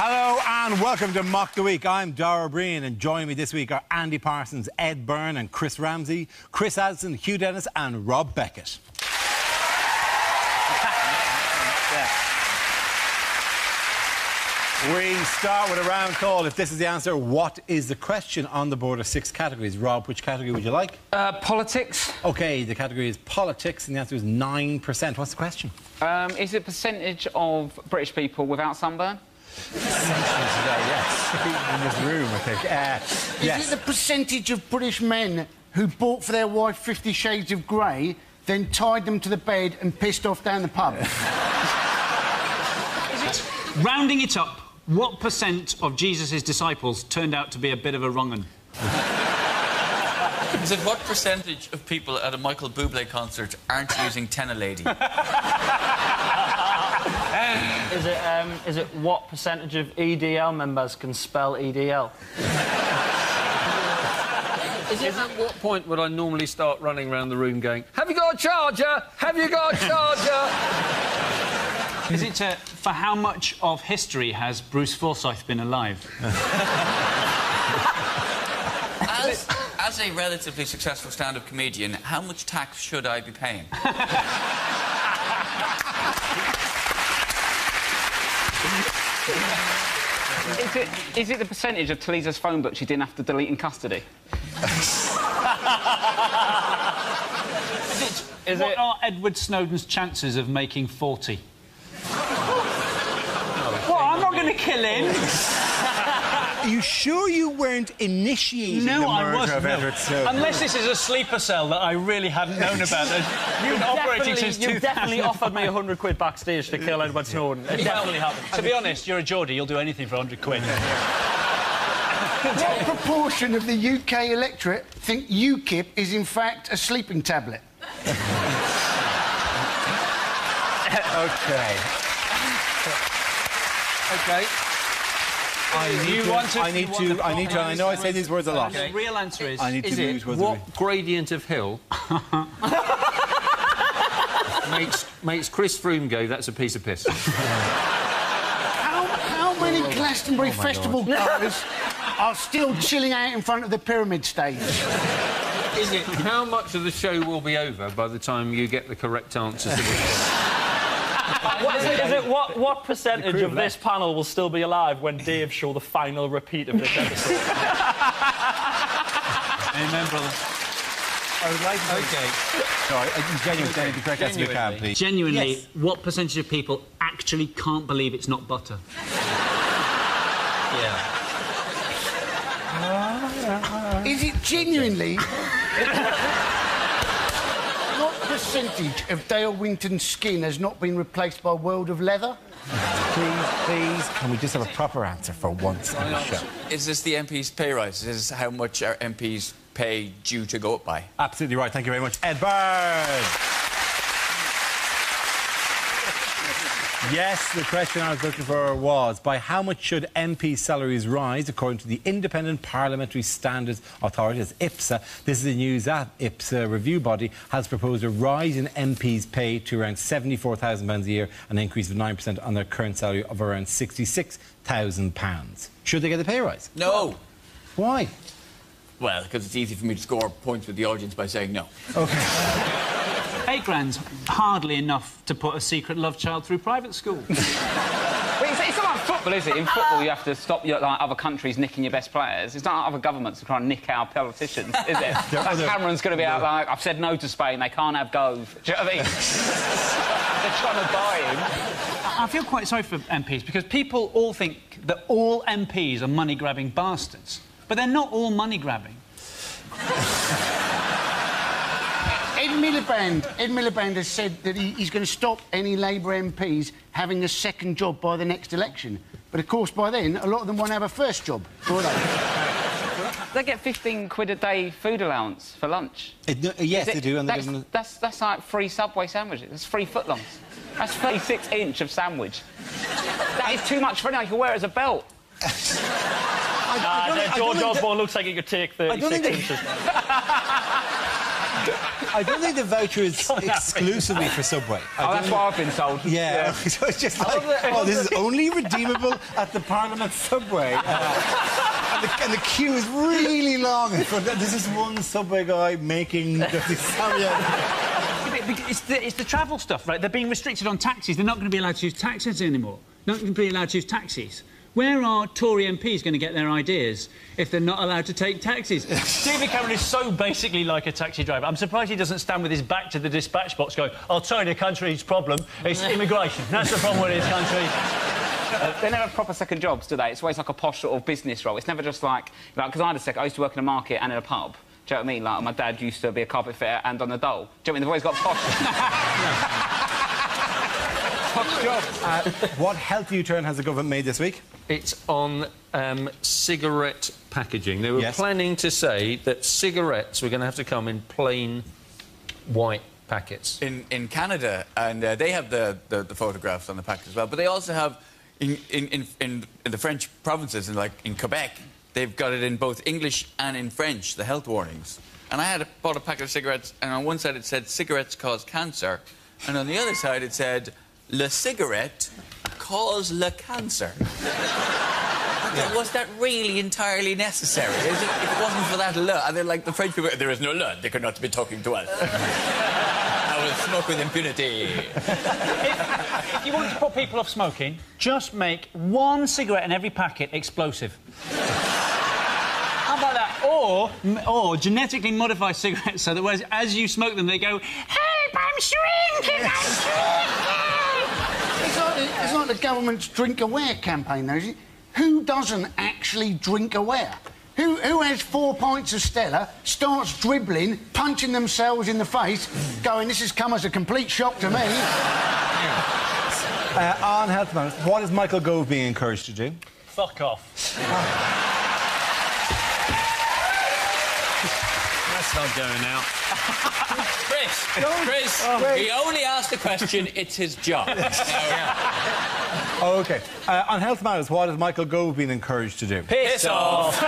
Hello and welcome to Mock the Week. I'm Dara O Briain and joining me this week are Andy Parsons, Ed Byrne and Chris Ramsey, Chris Addison, Hugh Dennis and Rob Beckett. We start with a round call. If this is the answer, what is the question on the board of 6 categories? Rob, which category would you like? Politics. OK, the category is politics and the answer is 9%. What's the question? Is it percentage of British people without sunburn? Yes. In this room, I think. Yes. Is it the percentage of British men who bought for their wife 50 Shades of Grey, then tied them to the bed and pissed off down the pub? Rounding it up, what % of Jesus' disciples turned out to be a bit of a wrong-un? Is it what percentage of people at a Michael Bublé concert aren't using Tenna-Lady? Is it what percentage of EDL members can spell EDL? Is it at what point would I normally start running around the room going, have you got a charger? Have you got a charger? Is it for how much of history has Bruce Forsyth been alive? As a relatively successful stand-up comedian, how much tax should I be paying? Is it the percentage of Talisa's phone book she didn't have to delete in custody? What are Edward Snowden's chances of making 40? Well, I'm not going to kill him. Are you sure you weren't initiating the murder of Edward Snowden? Unless this is a sleeper cell that I really hadn't known about. You've been operating since 2000. You definitely offered me £100 backstage to kill Edward Snowden. It definitely happened. To be honest, you're a Geordie. You'll do anything for £100. What proportion of the UK electorate think UKIP is in fact a sleeping tablet? OK. OK. I know I say these words a lot. The real answer is... what gradient of hill makes Chris Froome go, that's a piece of piss? How many Glastonbury Festival goers are still chilling out in front of the pyramid stage? Is it how much of the show will be over by the time you get the correct answers to this? What percentage of this panel will still be alive when Dave show the final repeat of this episode? Amen, brother. I would like to... OK. Sorry, genuinely, be correct as you can, please. Genuinely, yes. What percentage of people actually can't believe it's not butter? Yeah. Is it genuinely... What percentage of Dale Winton's skin has not been replaced by World of Leather? Please, can we just have a proper answer for once on the show? Is this the MP's pay rise? Is this how much our MPs' pay due to go up by? Absolutely right. Thank you very much. Ed Byrne. Yes, the question I was looking for was, by how much should MP salaries rise according to the Independent Parliamentary Standards Authority, that's IPSA? This is the news that IPSA review body has proposed a rise in MPs' pay to around £74,000 a year, an increase of 9% on their current salary of around £66,000. Should they get a pay rise? No. Why? Well, because it's easy for me to score points with the audience by saying no. OK. £8,000's hardly enough to put a secret love child through private school. But it's not like football, is it? In football, you have to stop other countries nicking your best players. It's not like other governments are trying to nick our politicians, is it? Like Cameron's going to be out like, I've said no to Spain, they can't have Gove. Do you know what I mean? They're trying to buy him. I feel quite sorry for MPs, because people all think that all MPs are money-grabbing bastards. But they're not all money-grabbing. Ed Miliband has said that he's going to stop any Labour MPs having a second job by the next election. But, of course, by then, a lot of them won't have a first job, will they? They get £15 a day food allowance for lunch. Yes, they do. And that's like free Subway sandwiches. That's free footlongs. That's 36-inch of sandwich. That is too much for anyone. You can wear it as a belt. George Osborne looks like he could take 36 inches. I don't think the voucher is exclusively for Subway. That's what I've been told. Yeah. So it's just like, this is only redeemable at the Parliament Subway. And the queue is really long. This is one Subway guy making It's the travel stuff, right? They're being restricted on taxis. They're not going to be allowed to use taxis anymore. Not going to be allowed to use taxis. Where are Tory MPs going to get their ideas if they're not allowed to take taxis? David Cameron is so basically like a taxi driver. I'm surprised he doesn't stand with his back to the dispatch box going, I'll tell you the country's problem. It's immigration. That's the problem with this country. They never have proper second jobs, do they? It's always like a posh sort of business role. It's never just like... Because I used to work in a market and in a pub. Do you know what I mean? Like, my dad used to be a carpet fitter and on the dole. Do you know what I mean? They've always got posh... posh jobs. What health U-turn has the government made this week? It's on cigarette packaging. They were planning to say that cigarettes were going to have to come in plain white packets. In Canada, and they have the photographs on the packet as well, but they also have in the French provinces, and like in Quebec, they've got it in both English and in French, the health warnings. And I bought a packet of cigarettes, and on one side it said cigarettes cause cancer, and on the other side it said le cigarette cause le cancer. Was that really entirely necessary? If it wasn't for that le, and they're like the French people, there is no le, they could not be talking to us. I will smoke with impunity. If you want to put people off smoking, just make one cigarette in every packet explosive. How about that? Or genetically modify cigarettes so that as you smoke them, they go, help, I'm shrinking, I'm shrinking! It's like the government's Drink Aware campaign, though, isn't it? Who doesn't actually drink aware? Who has 4 pints of Stella, starts dribbling, punching themselves in the face, going, this has come as a complete shock to me? On health matters, what is Michael Gove being encouraged to do? Fuck off. That's not going out. Chris, he only asked the question, it's his job. OK. On health matters, what has Michael Gove been encouraged to do? Piss off.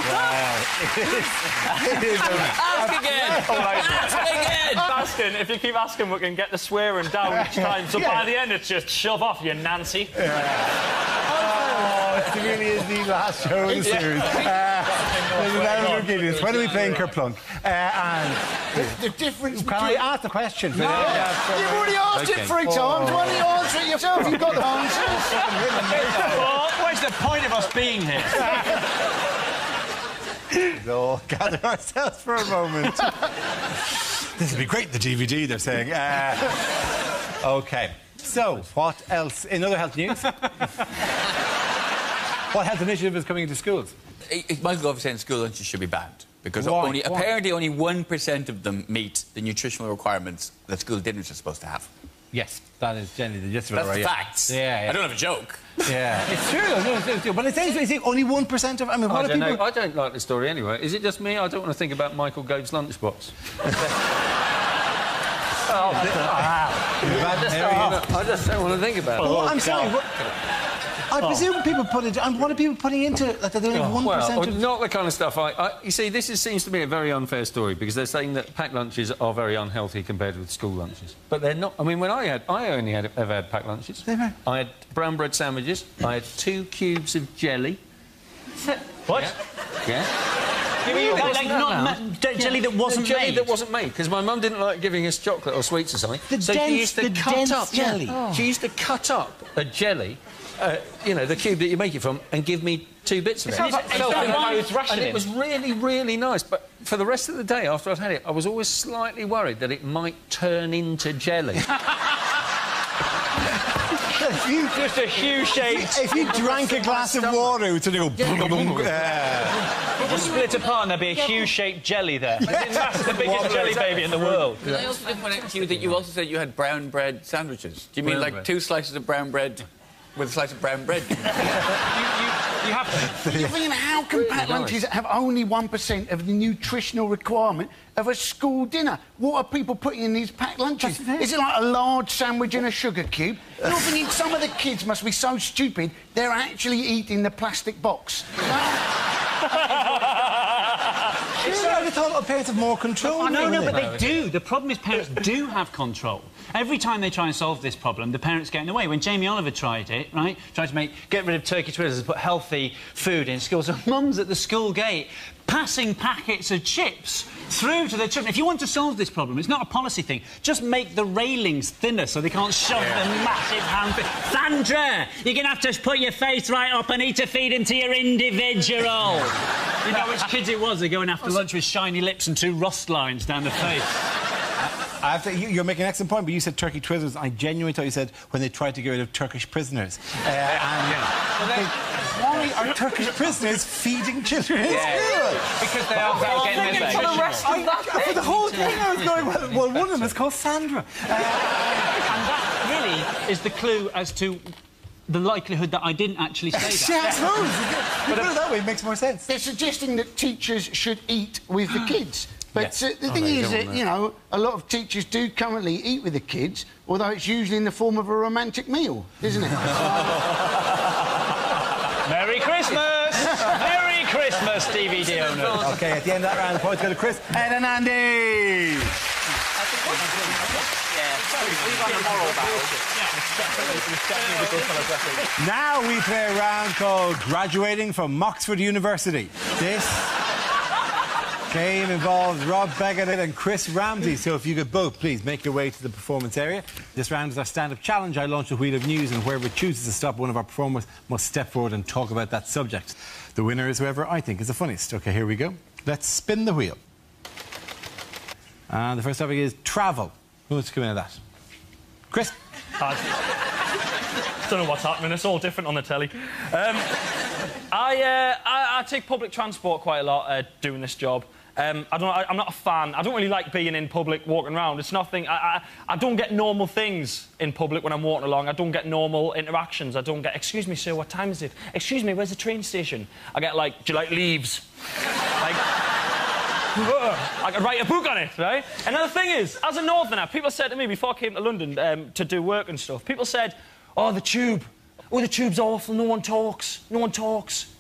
Wow. It is Ask again! Ask again! Asking, if you keep asking, we can get the swearing down each time. So by the end, it's just shove off, you Nancy. Oh, it really is the last show in the series. When are we playing Kerplunk? And The difference can I ask the question? No, you've already asked it 3 times. Why don't you answer it yourself? You've got the answers. Well, what's the point of us being here? We'll all gather ourselves for a moment. This would be great, the DVD, they're saying. OK. So, what else? In other health news? What health initiative is coming into schools? Michael Gove is saying school lunches should be banned because apparently only 1% of them meet the nutritional requirements that school dinners are supposed to have. Yes, that is generally the gist of it. That's right, facts. Yeah. I don't have a joke. Yeah, it's true. It's true. But it's only 1% of... I mean, what are people... I don't like the story anyway. Is it just me? I don't want to think about Michael Gove's lunchbox. I just don't want to think about it. Well, I'm sorry. I presume people put it... what are people putting into it? Like, they're only 1% of... Not the kind of stuff you see, this seems to be a very unfair story because they're saying that packed lunches are very unhealthy compared with school lunches. But they're not. I mean, when I only ever had packed lunches. I had brown bread sandwiches. I had 2 cubes of jelly. What? Yeah. Jelly that wasn't made? Jelly that wasn't made, because my mum didn't like giving us chocolate or sweets or something. She used to cut up jelly. She used to cut up a jelly, you know, the cube that you make it from, and give me 2 bits of it. And it was really, really nice. But for the rest of the day after I'd had it, I was always slightly worried that it might turn into jelly. Just a Hugh-shaped... If you drank a glass of water, it would sort of go... Just split apart and there'd be a Hugh-shaped jelly there. That's the biggest jelly baby in the world. I also did point out to you that you also said you had brown bread sandwiches. Do you mean like 2 slices of brown bread with a slice of brown bread? You have to. I mean, how can packed lunches have only 1% of the nutritional requirement of a school dinner? What are people putting in these packed lunches? Is it like a large sandwich and a sugar cube? You're thinking some of the kids must be so stupid they're actually eating the plastic box. would have thought parents have more control. I know, but they do. The problem is parents do have control. Every time they try and solve this problem, the parents get in the way. When Jamie Oliver tried it, right, tried to get rid of turkey twizzlers, put healthy food in schools, so mums at the school gate passing packets of chips through to their children. If you want to solve this problem, it's not a policy thing. Just make the railings thinner so they can't shove the massive hand... Sandra, you're going to have to put your face right up and eat a feed into your individual. You know which kids it was? They're going after lunch with shiny lips and 2 rust lines down the face. I have to, you're making an excellent point, but you said turkey twizzlers. I genuinely thought you said when they tried to get rid of Turkish prisoners. Why are Turkish prisoners feeding children in school? Because they are getting their for the whole thing, I was going, well, one of them is called Sandra. And that really is the clue as to the likelihood that I didn't actually say that. Yeah, I suppose. You put it that way, it makes more sense. They're suggesting that teachers should eat with the kids. But the thing is that, you know, a lot of teachers do currently eat with the kids, although it's usually in the form of a romantic meal, isn't it? Merry Christmas! Merry Christmas, DVD owners. OK, at the end of that round, the points go to Chris, Ed and Andy. Now we play a round called Graduating from Oxford University. This game involves Rob Beckett and Chris Ramsey, so if you could both please make your way to the performance area. This round is our stand-up challenge. I launch a wheel of news, and whoever chooses to stop one of our performers must step forward and talk about that subject. The winner is whoever I think is the funniest. OK, here we go. Let's spin the wheel. And the first topic is travel. Who wants to come in at that? Chris? Don't know what's happening. It's all different on the telly. I take public transport quite a lot doing this job. I'm not a fan. I don't really like being in public, walking around. It's nothing... I don't get normal things in public when I'm walking along. I don't get normal interactions. I don't get, excuse me, sir, what time is it? Excuse me, where's the train station? I get, like, do you like leaves? Like... I could write a book on it, right? Another thing is, as a northerner, people said to me before I came to London to do work and stuff, people said, oh, the tube. Oh, the tube's awful. No one talks. No one talks.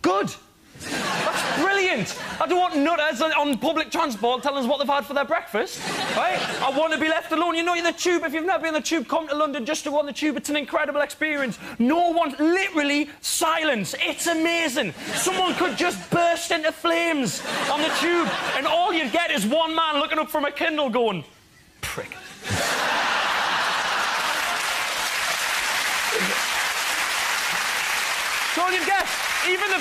Good. That's brilliant. I don't want nutters on public transport telling us what they've had for their breakfast, right? I want to be left alone. You know, the tube, if you've never been on the tube, come to London just to go on the tube. It's an incredible experience. No one, literally, silence. It's amazing. Someone could just burst into flames on the tube, and all you'd get is one man looking up from a Kindle going, prick. That's all you'd get. Even the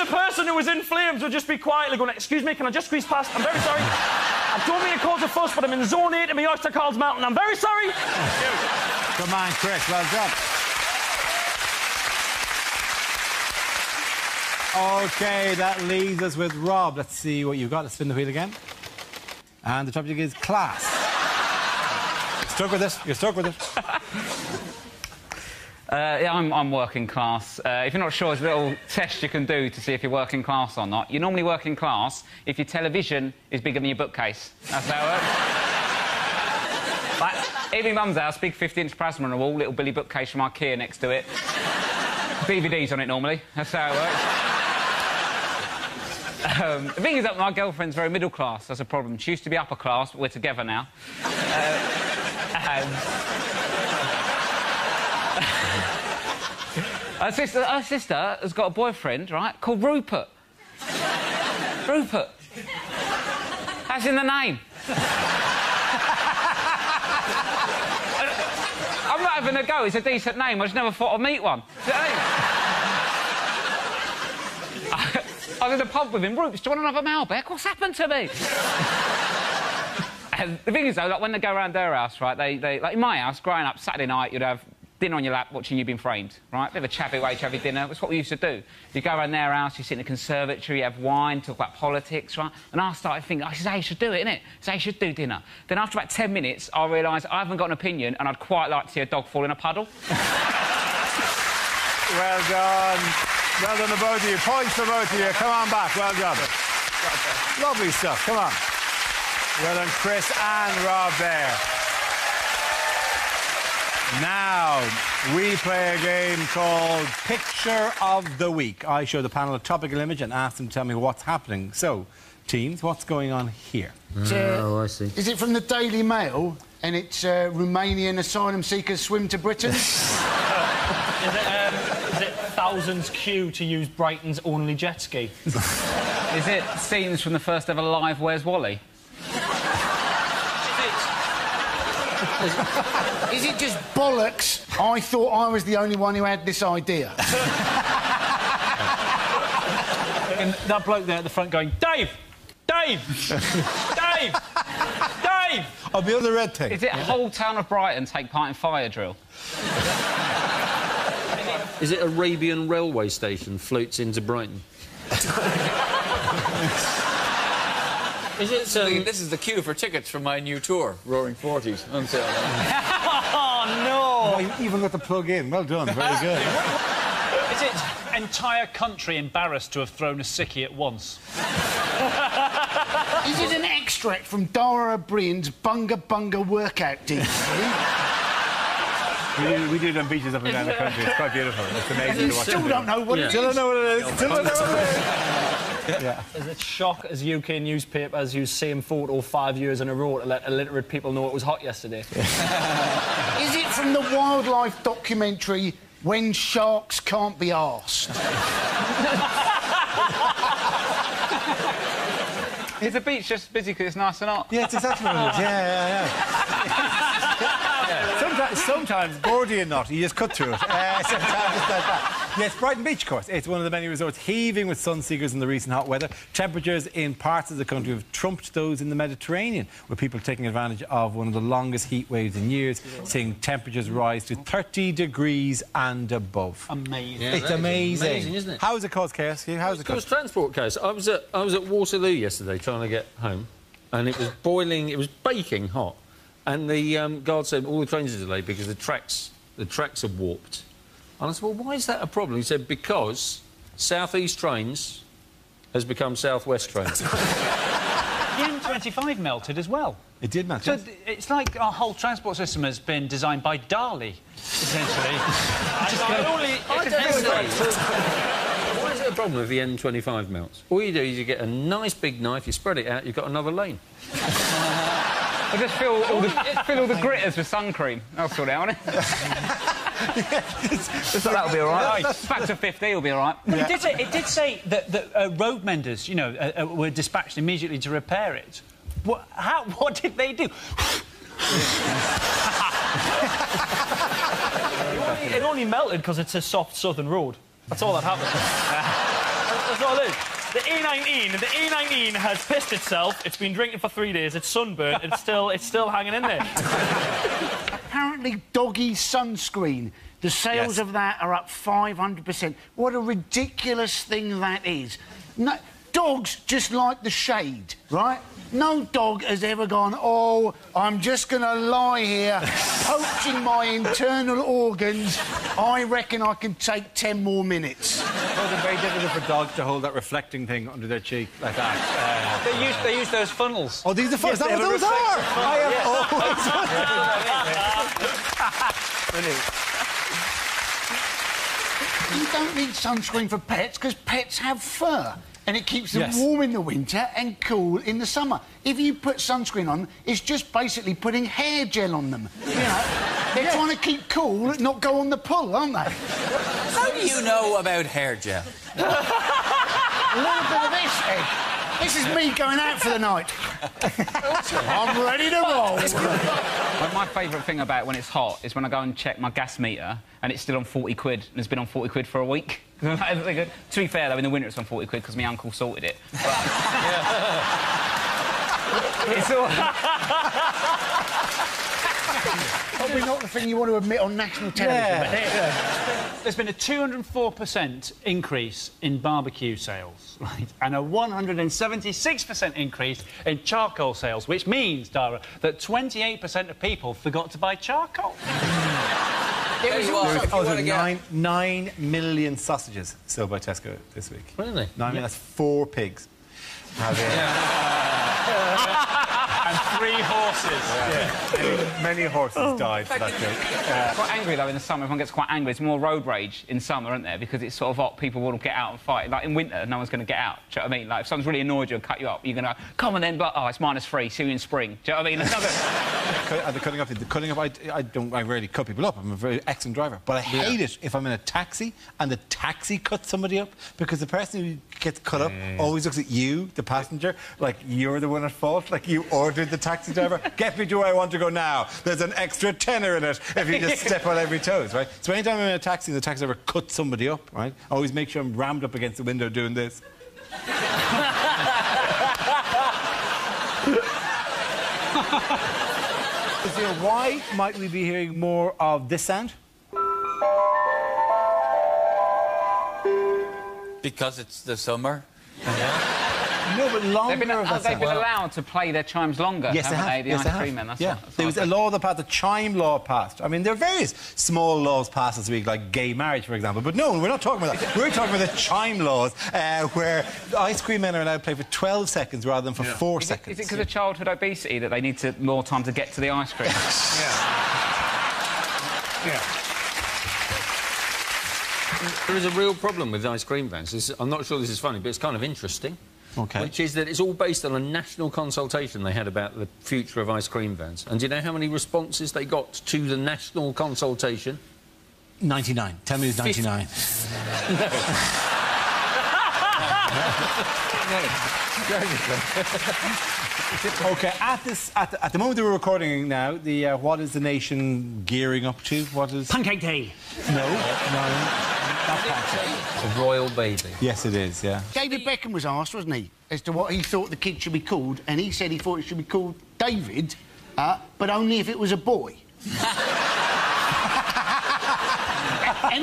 person who was in flames would just be quietly going, excuse me, can I just squeeze past? I'm very sorry. I don't mean to cause a fuss, but I'm in zone 8 and my oyster call's Mountain. I'm very sorry. Come on, Chris, well done. OK, that leaves us with Rob. Let's see what you've got. Let's spin the wheel again. And the topic is class. Stuck with it. You're stuck with it. Yeah, I'm working class. If you're not sure, there's a little test you can do to see if you're working class or not. You're normally working class if your television is bigger than your bookcase. That's how it works. Like, at my mum's house, big 50-inch plasma on the wall, little Billy bookcase from IKEA next to it. DVDs on it normally. That's how it works. The thing is that my girlfriend's very middle class. That's a problem. She used to be upper class, but we're together now. Her sister has got a boyfriend, right, called Rupert. Rupert. That's in the name. I'm not having a go. It's a decent name. I just never thought I'd meet one. Do you know what I mean? I was in the pub with him. Rupert, do you want another Malbec? What's happened to me? And the thing is, though, like, when they go around their house, right, they like, in my house, growing up, Saturday night, you'd have dinner on your lap watching You've Been Framed, right? Bit of a chavvy dinner. That's what we used to do. You go around their house, you sit in the conservatory, you have wine, talk about politics, right? And I started thinking, this is how you should do it, innit? This is how you should do dinner. Then after about 10 minutes, I realised I haven't got an opinion and I'd quite like to see a dog fall in a puddle. Well done. Well done to both of you. Points for both of you. Come on back. Well done. Lovely stuff. Come on. Well done, Chris and Rob there. Now, we play a game called Picture of the Week. I show the panel a topical image and ask them to tell me what's happening. So, Teams, what's going on here? Oh, I see. Is it from the Daily Mail? And it's Romanian asylum seekers swim to Britain? Is it thousands queue to use Brighton's only jet ski? Is it scenes from the first ever live Where's Wally? Is it just bollocks? I thought I was the only one who had this idea. And that bloke there at the front going, Dave! Dave! Dave! Dave! I'll be on the red thing. Is it whole town of Brighton take part in fire drill? Is it Arabian railway station floats into Brighton? Is it? This is the queue for tickets for my new tour, Roaring Forties. On sale. Oh, no! Oh, you even got the plug in. Well done. Very good. Is it entire country embarrassed to have thrown a sickie at once? Is it an extract from Dara O Briain's Bunga Bunga workout DVD? We do it on beaches up and down the country. It's quite beautiful. It's amazing to watch. Still don't know what it is. Still don't know what it is. Still don't know what it is. Yeah. Is it shock as UK newspapers use same photo 5 years in a row to let illiterate people know it was hot yesterday? Is it from the wildlife documentary When Sharks Can't Be Arsed? Is the beach just busy because it's nice and hot? Yeah, it's exactly what it is. Yeah. Sometimes Gordian knot, you just cut through it. Sometimes it's like that. Yes, Brighton Beach, of course. It's one of the many resorts heaving with sun seekers in the recent hot weather. Temperatures in parts of the country have trumped those in the Mediterranean, with people taking advantage of one of the longest heat waves in years, seeing temperatures rise to 30 degrees and above. Amazing. Yeah, It's amazing. Amazing, isn't it? How has it caused chaos? How has it It was caused... transport chaos. I was at Waterloo yesterday trying to get home, and it was boiling. It was baking hot, and the guard said all the trains are delayed because the tracks are warped. And I said, well, why is that a problem? He said because South East trains has become South West trains. The M25 melted as well. It did melt. So it's like our whole transport system has been designed by Dali, essentially. Why is it a problem if the N25 melts? All you do is you get a nice big knife, you spread it out, you've got another lane. I just fill all the gritters with sun cream. I'll sort it out, won't it? So that'll be all right. Factor 50 will be all right. Well, it did say that road menders, you know, were dispatched immediately to repair it. What did they do? It only melted because it's a soft southern road. That's all that happened. That's all it is. The A19 has pissed itself. It's been drinking for 3 days. It's sunburnt. It's still hanging in there. Apparently, doggy sunscreen. The sales of that are up 500%. What a ridiculous thing that is. No, dogs just like the shade, right? No dog has ever gone, oh, I'm just going to lie here, poaching my internal organs. I reckon I can take 10 more minutes. It's very difficult for dogs to hold that reflecting thing under their cheek like that. They use those funnels. Oh, these are funnels? Yes, Is that what those are? I have You don't need sunscreen for pets because pets have fur. And it keeps them warm in the winter and cool in the summer. If you put sunscreen on, it's just basically putting hair gel on them. You know, they're trying to keep cool, not go on the pull, aren't they? How do you know about hair gel? A little bit of this, Ed. This is me going out for the night. I'm ready to roll. My favourite thing about when it's hot is when I go and check my gas meter and it's still on 40 quid and it's been on 40 quid for a week. To be fair, though, in the winter it's on 40 quid because my uncle sorted it. But, it's all... Probably not the thing you want to admit on national television. There's been a 204% increase in barbecue sales, right? And a 176% increase in charcoal sales, which means, Dara, that 28% of people forgot to buy charcoal. There was 9 million sausages sold by Tesco this week. Really? 9 million, that's 4 pigs. and 3 horses. Many horses died for that joke. Quite angry, though, in the summer. Everyone gets quite angry. It's more road rage in summer, isn't there? Because it's sort of hot. People want to get out and fight. Like, in winter, no one's going to get out. Do you know what I mean? Like, if someone's really annoyed you and cut you up, you're going to go, come on then, but, oh, it's -3, see you in spring. Do you know what I mean? It's not The cutting up, I rarely cut people up. I'm a very excellent driver. But I hate it if I'm in a taxi and the taxi cuts somebody up, because the person who gets cut up always looks at you, the passenger, like you're the one at fault, like you ordered the taxi driver. Get me to where I want to go now. There's an extra tenner in it if you just step on every toes, right? So anytime I'm in a taxi and the taxi driver cuts somebody up, right, I always make sure I'm rammed up against the window doing this. Why might we be hearing more of this sound? Because it's the summer. No, but longer. They've been allowed to play their chimes longer, yes, haven't they? The ice cream men. There was a law that passed, the chime law passed. I mean, there are various small laws passed this week, like gay marriage, for example. But no, we're not talking about that. We're talking about the chime laws, where the ice cream men are allowed to play for 12 seconds rather than for 4 seconds. Is it because of childhood obesity that they need more time to get to the ice cream? There is a real problem with ice cream vans. I'm not sure this is funny, but it's kind of interesting. OK. Which is that it's all based on a national consultation they had about the future of ice cream vans. And do you know how many responses they got to the national consultation? 99. Tell me it's 99. OK, at the moment that we're recording now, what is the nation gearing up to? What is... Pancake Day. No, not pancake. A royal baby. Yes, it is, yeah. David Beckham was asked, wasn't he, as to what he thought the kid should be called, and he said he thought it should be called David, but only if it was a boy. And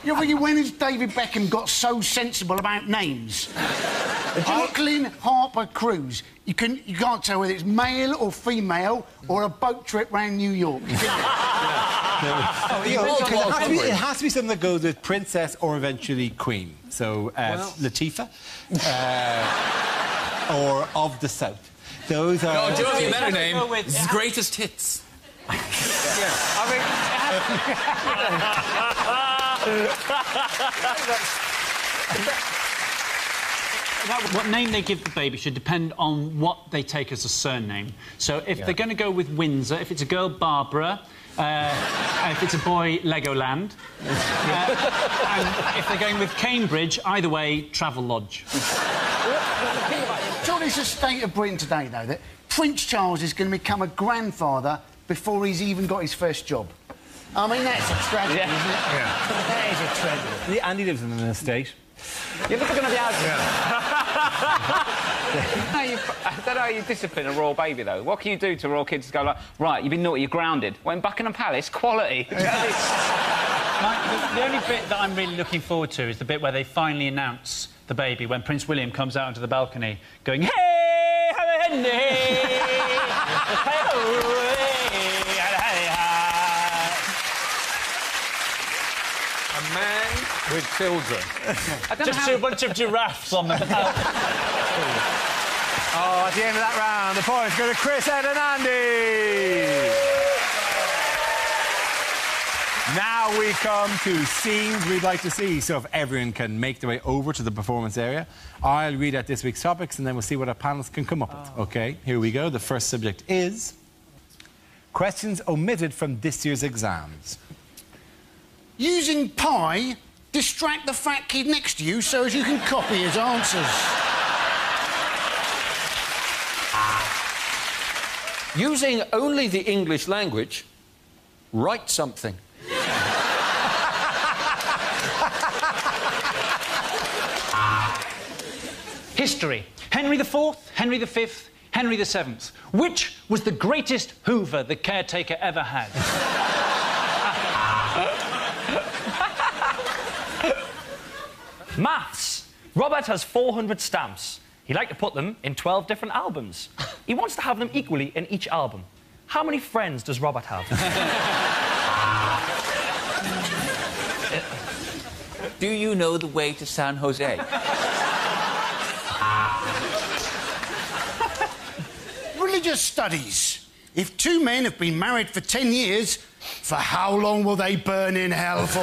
you're thinking, when has David Beckham got so sensible about names? Auckland Harper Cruise. You can't tell whether it's male or female or a boat trip round New York. It has to be something that goes with princess or eventually queen. So, Latifah or of the South. Those are... No, do you know a better name? It's Greatest Hits. What name they give the baby should depend on what they take as a surname. So if they're going to go with Windsor, if it's a girl, Barbara, if it's a boy, Legoland, and if they're going with Cambridge, either way, Travelodge. Surely it's a state of Britain today, though, that Prince Charles is going to become a grandfather before he's even got his first job. I mean, that's a tragedy, isn't it? That is a tragedy. Andy lives in an estate. You're never going to be able to... I don't know how you discipline a royal baby, though. What can you do to royal kids to go like, right, you've been naughty, you're grounded? Well, in Buckingham Palace, quality. The only bit that I'm really looking forward to is the bit where they finally announce the baby, when Prince William comes out onto the balcony going, hey, A man with children. Just a bunch of giraffes on the balcony. Oh, at the end of that round, the points go to Chris, Ed and Andy. Now we come to scenes we'd like to see. So if everyone can make their way over to the performance area, I'll read out this week's topics and then we'll see what our panelists can come up with. OK, here we go. The first subject is questions omitted from this year's exams. Using pie, distract the fat kid next to you so as you can copy his answers. Using only the English language, write something. History. Henry IV, Henry V, Henry VII. Which was the greatest Hoover the caretaker ever had? Maths. Robert has 400 stamps. He'd like to put them in 12 different albums. He wants to have them equally in each album. How many friends does Robert have? Do you know the way to San Roger studies. If two men have been married for 10 years, for how long will they burn in hell for?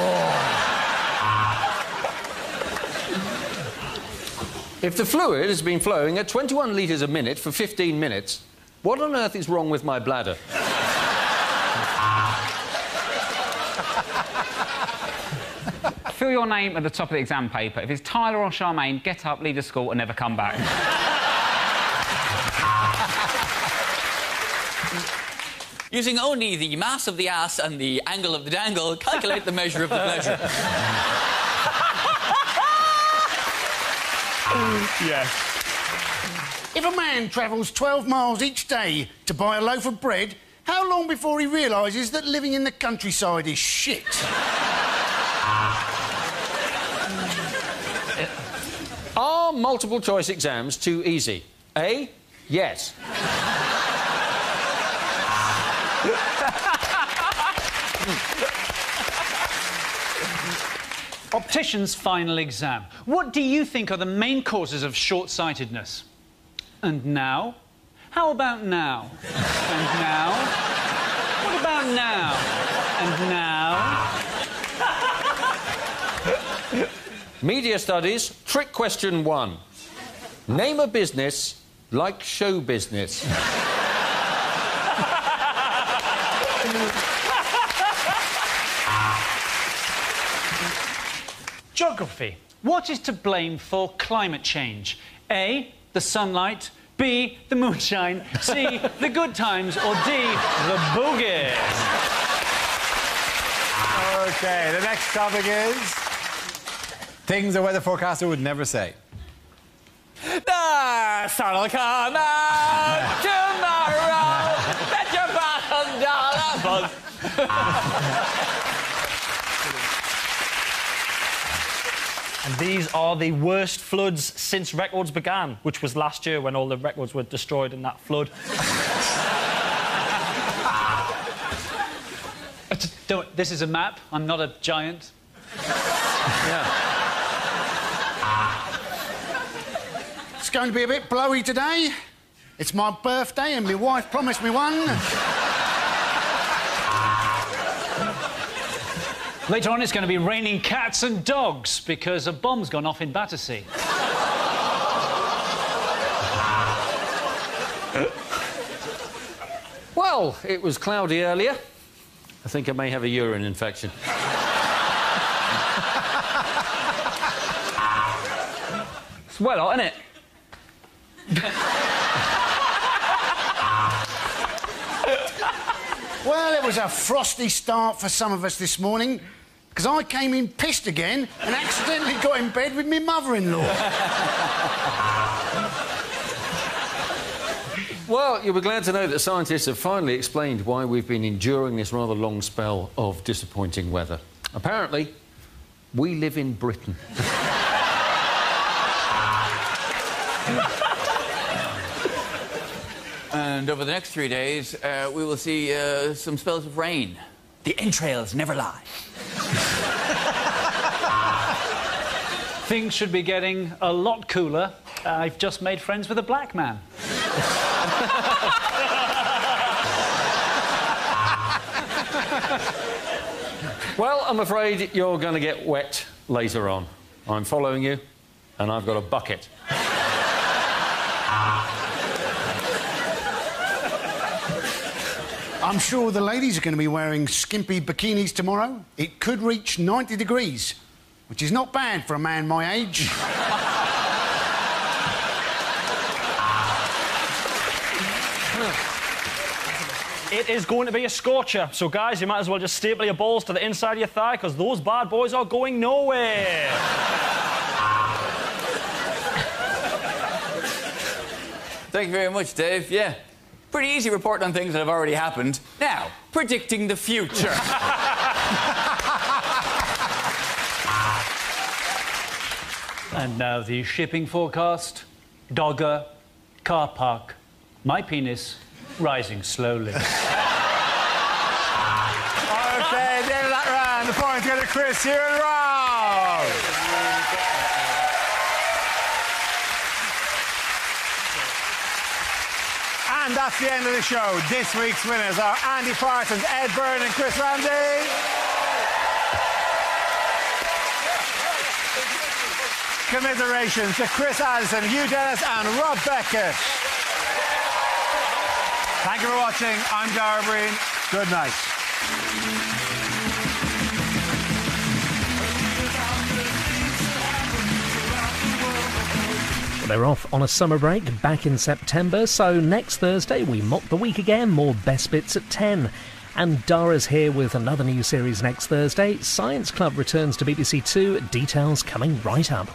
If the fluid has been flowing at 21 litres a minute for 15 minutes, what on earth is wrong with my bladder? Fill your name at the top of the exam paper. If it's Tyler or Charmaine, get up, leave the school and never come back. Using only the mass of the ass and the angle of the dangle, calculate the measure of the pleasure. Yes. If a man travels 12 miles each day to buy a loaf of bread, how long before he realises that living in the countryside is shit? Are multiple choice exams too easy? A, yes. Optician's final exam. What do you think are the main causes of short-sightedness? And now? How about now? And now? What about now? And now? Media studies, trick question 1. Name a business like show business. Geography. What is to blame for climate change? A, the sunlight. B, the moonshine. C, the good times. Or D, the boogies. OK, the next topic is... things a weather forecaster would never say. The sun will come out tomorrow. Bet your $1,000 And these are the worst floods since records began, which was last year when all the records were destroyed in that flood. This is a map. I'm not a giant. Yeah. It's going to be a bit blowy today. It's my birthday and my wife promised me one. Later on, it's going to be raining cats and dogs because a bomb's gone off in Battersea. Well, it was cloudy earlier. I think I may have a urine infection. It's well hot, isn't it? Well, it was a frosty start for some of us this morning because I came in pissed again and accidentally got in bed with my mother-in-law. Well, you'll be glad to know that scientists have finally explained why we've been enduring this rather long spell of disappointing weather. Apparently, we live in Britain. And over the next 3 days, we will see some spells of rain. The entrails never lie. Things should be getting a lot cooler. I've just made friends with a black man. Well, I'm afraid you're going to get wet later on. I'm following you, and I've got a bucket. I'm sure the ladies are going to be wearing skimpy bikinis tomorrow. It could reach 90 degrees, which is not bad for a man my age. It is going to be a scorcher, so guys, you might as well just staple your balls to the inside of your thigh because those bad boys are going nowhere. Thank you very much, Dave. Yeah, pretty easy report on things that have already happened. Now, predicting the future. And now the shipping forecast. Dogger, car park, my penis rising slowly. OK, the end of that round. The points go to Chris, Hugh and Rob. And that's the end of the show. This week's winners are Andy Parsons, Ed Byrne and Chris Ramsey. Commiserations to Chris Addison, Hugh Dennis and Rob Beckett. Thank you for watching. I'm Dara O Briain. Good night. They're off on a summer break back in September, so next Thursday we mock the week again, more best bits at 10. And Dara's here with another new series next Thursday. Science Club returns to BBC Two, details coming right up.